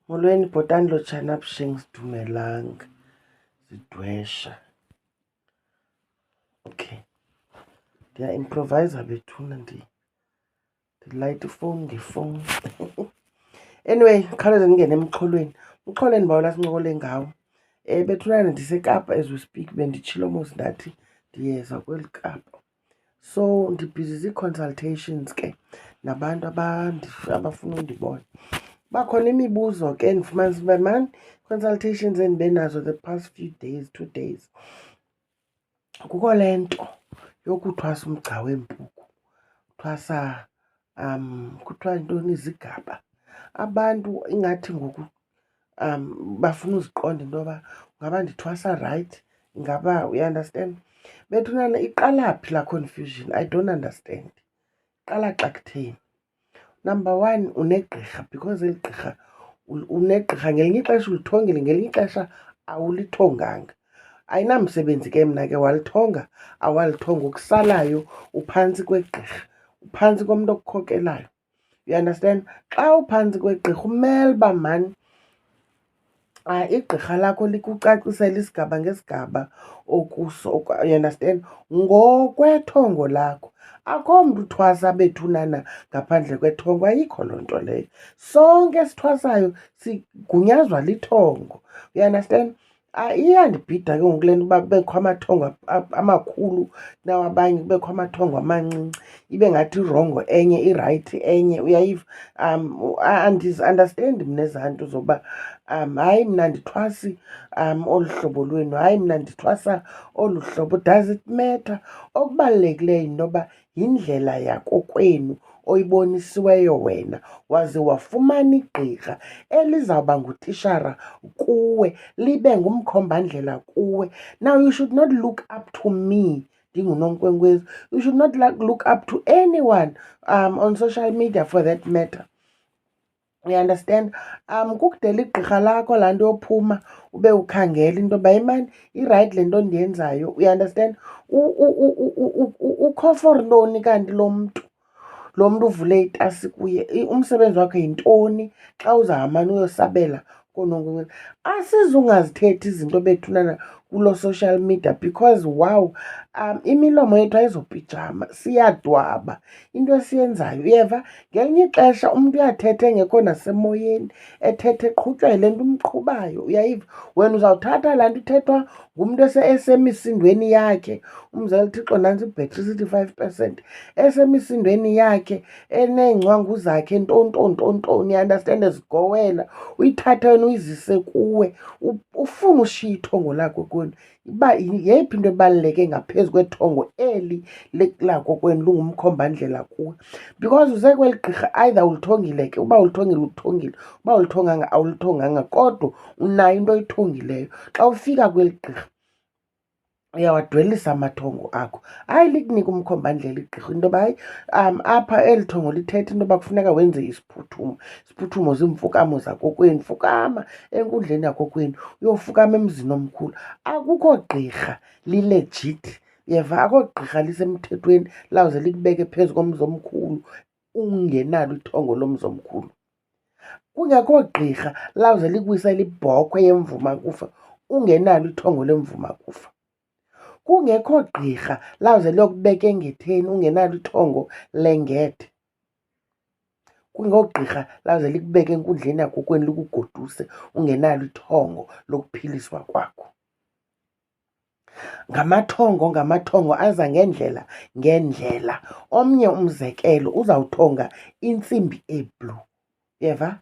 Molweni bhotani lotshani abusheng sidumelanga sidwesha. Okay, ndiya-improvisa bethuna ndilayita ifowuni ngefowuni. Anyway, khawuleze ndingene emxholweni. Umxholo endibawela sincokole ngawo. Bethunana ndiseKapa as we speak, benditshilo mos ndathi ndiyeza kweli Kapa. So ndibhizi zii-consultations ke nabantu abafuna undibona. Bakhona imibuzo ke endifumanisa uba mani consultations endibe nazo the past few days, 2 days. Kukho le nto yokuthwasa umgca wempuku, thwasa kuthiwa ntoni izigaba. Abantu ingathi ngoku bafuna uziqonda into yoba ngaba ndithwasa rayithi, ingaba uyaunderstand. Bethunana iqala phi laa confusion? I don't understand. Iqala xa kutheni? Number one, unegqirha because eli gqirha unegqirha ngelinye ixesha ulithongile, ngelinye ixesha awulithonganga. Ayinamsebenzi ke mna ke walithonga awalithonga, okusalayo uphantsi kwegqirha, uphantsi komntu okukhokelayo. You understand? Xa uphantsi kwegqirha umele uba mani igqirha lakho likucacisela isigaba ngesigaba okuso, you understand, ngokwethongo lakho. Akho mntu uthwasa bethunana ngaphandle kwethongo, ayikho loo nto leyo. Sonke esithwasayo sigunyazwa lithongo. You understand? Iyandibhida ke ngoku le nto uba kubekho amathongo amakhulu nawabanye kubekho amathongo amancinci, ibe ngathi irongo enye irayithi enye, uyayiva? Andizi-andastendi mna ezaa nto zokuba hayi mna andithwasi olu hlobo lwenu, hayi mna ndithwasa olu hlobo. Does it matter? Okubalulekileyo yinto yoba yindlela yakokwenu oyibonisiweyo wena, waze wafumana igqirha elizawuba ngutishara kuwe, libe ngumkhombandlela kuwe. Now you should not look up to me ndinguNomkwenkwezi. You should not look up to anyone on social media for that matter. You understand? Kukudela igqirha lakho laa nto yophuma ube ukhangela into yoba imani irayithi le nto ndiyenzayo. You understand? Ukho for ntoni kanti lo mntu uvule itasi kuye? Umsebenzi wakho yintoni xa uzawumane uyosabela kooNomkwenkwezi? Asizungazithethi izinto bethunana kulo social media because wow, imilomo yethu ayizopijama, siyadwaba into esiyenzayo. Uyeva? Ngelinye ixesha umntu uyathetha engekho nasemoyeni, ethetha eqhutywa yile nto umqhubayo. Uyayiva? Wena uzawuthatha laa nto ithethwa ngumntu esemisindweni yakhe. Umzekelo, Thixo nantsi ibhetri sithi 5%, esemisindweni yakhe, eneengcwangu zakhe, ntontontontoni, understand, ezigowela, uyithathe wena uyizise kuwe, ufune ushiya ithongo lakho kwenu. Yeyiphi into ebaluleke ngaphezu kwethongo eli lako kwenu lungumkhombandlela kuwe? Because uze kweli gqirha either ulithongile ke, uba ulithongile ulithongile, uba ulithonganga awulithonganga, kodwa unayo into oyithongileyo. Xa ufika kweli gqirha uyawadwelisa amathongo akho, hayi likunika umkhombandlela igqirha into yoba hayi apha eli thongo lithetha into yoba kufuneka wenze isiphuthumo. Isiphuthumo ziimfukamo zakokwenu, fukama enkundleni yakokwenu, uyofukama emzini omkhulu. Akukho gqirha lilejithi, uyeva? Akho gqirha lisemthethweni lawuze likubeke phezu komzi omkhulu ungenalo ithongo lomzi omkhulu. Kungekho gqirha lawuze likubuyisele ibhokhwe yemvuma kufa ungenalo ithongo lemvuma kufa. Kungekho gqirha lawuze liyokubeka engetheni ungenalo ithongo lengethe. Kungekho gqirha lawuze likubeke enkundleni yakokwenu likugoduse ungenalo ithongo lokuphiliswa kwakho. Ngamathongo aza ngeendlela. Omnye umzekelo uzawuthonga intsimbi eblue, uyeva?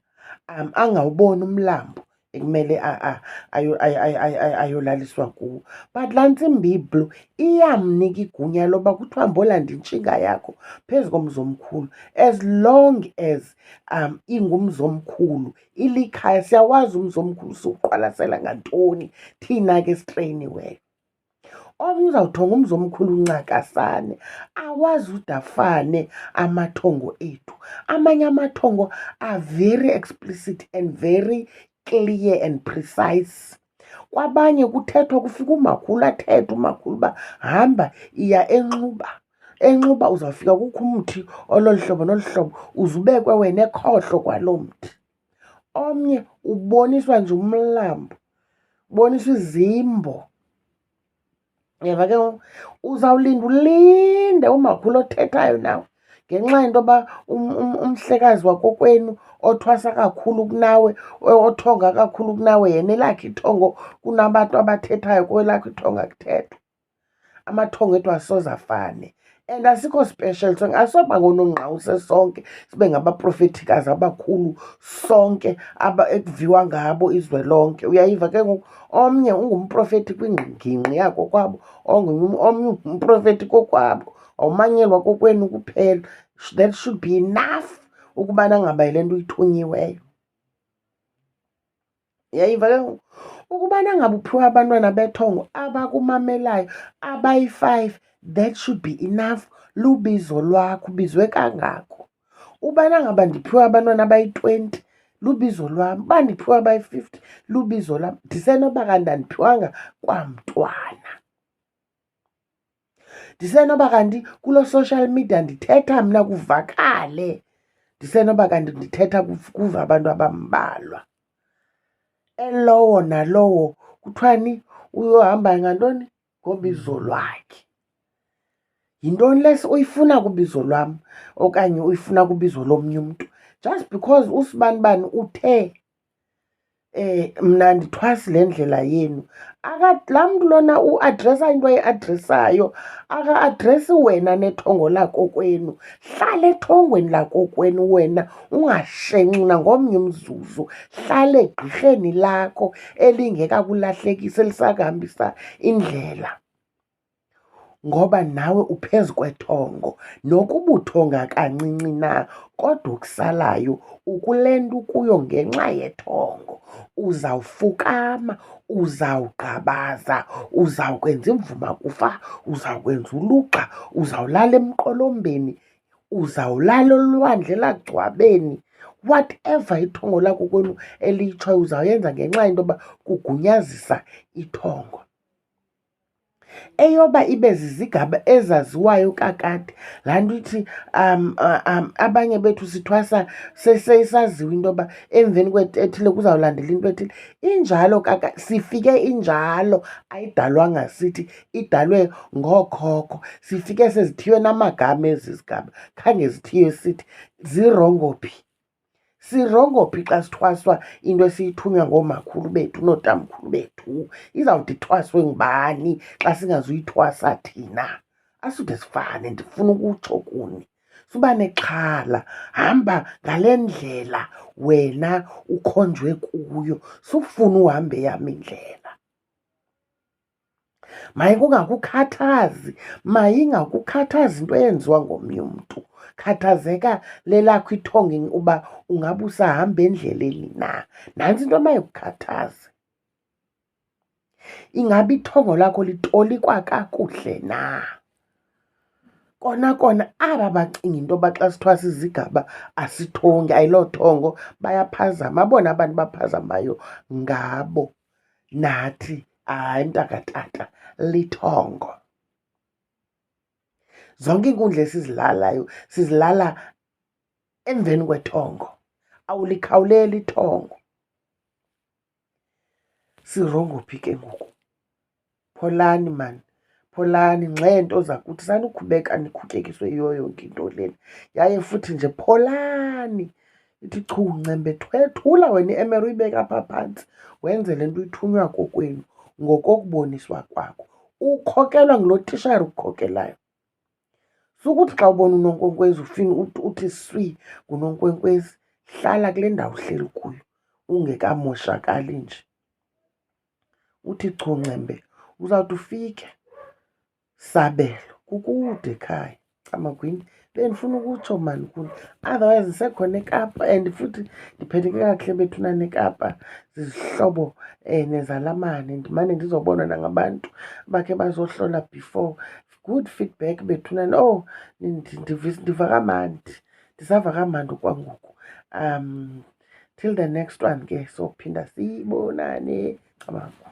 Angawuboni umlambo ekumele ayolaliswa kuwo, but laa ntsimbi iblue iyamnika igunya loba kuthiwa mbolanda intshinga yakho phezu komzi omkhulu. As long as ingumzi omkhulu, ilikhaya, siyawazi umzi omkhulu siwuqwalasela ngantoni thina ke sitreyiniweyo. Omnye uzawuthonga umzi omkhulu uncakasane, awazi ude afane amathongo ethu. Amanye amathongo are very explicit and very clear and precise. Kwabanye kuthethwa, kufika umakhulu athethe, umakhulu uba hamba iya enxuba uzawufika kukho umthi ololu hlobo nolu hlobo, uze ubekwe wena ekhohlo kwaloo mthi. omnye uboniswa nje umlambo, uboniswa izimbo. Uyeva ke ngoku uzawulinda ulinde umakhulu othethayo nawe ngenxa yento yoba umhlekazi wakokwenu othwasa kakhulu kunawe, othonga kakhulu kunawe, yena elakhe ithongo kunabantu abathethayo, kwelakho ithongo akuthethwa. Amathongo ethu asoze afane and asikho special sonke, asoba ngoonongqawuse sonke sibe ngabaprofethikazi abakhulu sonke ekuviwa ngabo izwe lonke. Uyayiva ke ngoku omnye ungumprofethi kwingingqi yako kwabo, omnye umprofethi kokwabo, awumanyelwa kokwenu kuphela. That should be enough ukubana ngaba yile nto uyithunyiweyo. Uyayiva ke ngoku ukubana ngaba uphiwa abantwana bethongo abakumamelayo abayi-5, that should be enough. Lubizo lwakho, ubizwe kangako. Ubana ngaba ndiphiwe abantwana abayi-20, lubizo lwam. Uba ndiphiwe abayi-50, lubizo lwam. Ndisenoba kanti andiphiwanga kwamntwana. Ndisenoba kanti kulo social media ndithetha mna kuvakale. Ndisenoba kanti ndithetha kuva abantu abambalwa. Elowo nalowo kuthiwani uyohamba ngantoni? Ngobizo lwakhe. Yintoni le uyifuna kubizo lwam okanye uyifuna kubizo lomnye umntu? Just because usibanibani uthe mna ndithwasi le ndlela yenu, laa mntu lona uadresa into ayi-adresayo, aka-adresi wena nethongo lakokwenu. Hlala ethongweni lakokwenu wena, ungashenxi nangomnye umzuzu. Hlala egqirheni lakho elingekakulahlekisi, elisakuhambisa indlela. Ngoba nawe uphezu kwethongo, nokuba uthonga kancinci na, kodwa okusalayo ukule nto ukuyo ngenxa yethongo. Uzawufukama, uzawugqabaza, uzawukwenza imvuma kufa, uzawukwenza ulugxa, uzawulala emqolombeni, uzawulala olwandle elagcwabeni. Whatever ithongo lakho kwenu eliyitshoyo uzawuyenza ngenxa yento yoba kugunyazisa ithongo. Eyoba ibe zizigaba ezaziwayo kakade. Laa nto ithi abanye bethu sithwasa seyisaziwa into yoba emveni kwento ethile kuzawulandela into ethile. Injalo sifike injalo, ayidalwanga sithi, idalwe ngookhokho. Sifike sezithiywe namagama ezi zigaba, khange zithiywe sithi. Zirongo phi? Sirongo phi xa sithwaswa into esiyithunywa ngoomakhulu bethu nootamkhulu bethu? Izawude ithwaswe ngubani xa singazuyithwasa thina? Asude sifane, ndifuna ukutsho kuni. Suba nexhala, hamba ngale ndlela wena ukhonjwe kuyo, sufuna uhambe eyam indlela. Mayingakukhathazi into eyenziwa ngomnye umntu. Khathazeka lelakho ithongo uba ungaba usahamba endleleni na. Nantsi into mayikukhathaze. Ingaba ithongo lakho litolikwa kakuhle na? Kona aba bacinga into yoba xa sithwasa izigaba asithongi, ayilo thongo, bayaphazama. Abona abantu baphazamayo ngabo. Nathi hayi mntakatata, lithongo. Zonke iinkundla esizilalayo sizilala emveni kwethongo, awulikhawuleli ithongo. Sirongo phi ke ngoku? Pholani mani, pholani. Ngxento zakuthi sanukhubeka nikhutyekiswe yiyo yonke into lena. Yaye futhi nje pholani. Ithi chu ngcembe, thula wena iemere uyibeke apha phantsi, wenze le nto uyithunywa kokwenu ngokokuboniswa kwakho. Ukhokelwa ngulo tishara ukukhokelayo. Sukuthi xa ubona unonkwenkwezi ufine uthi swi ngunonkwenkwezi. Hlala kule ndawo uhleli kuyo ungekamoshakali nje. Uthi chu ngcembe, uzawuthi ufike Sabelo kukude ekhaya. Camagwini bendifuna ukutsho mani kuni, otherwise ndisekhona eKapa and futhi ndiphetheke kakuhle bethuna neKapa, zizihlobo nezalamane. Ndimane ndizobonwa nangabantu bakhe bazohlola before. Good feedback bethunani. Oh, ndiva kamandi, ndisava kamandi okwangoku. Till the next one ke sophinda sibonane. Camango.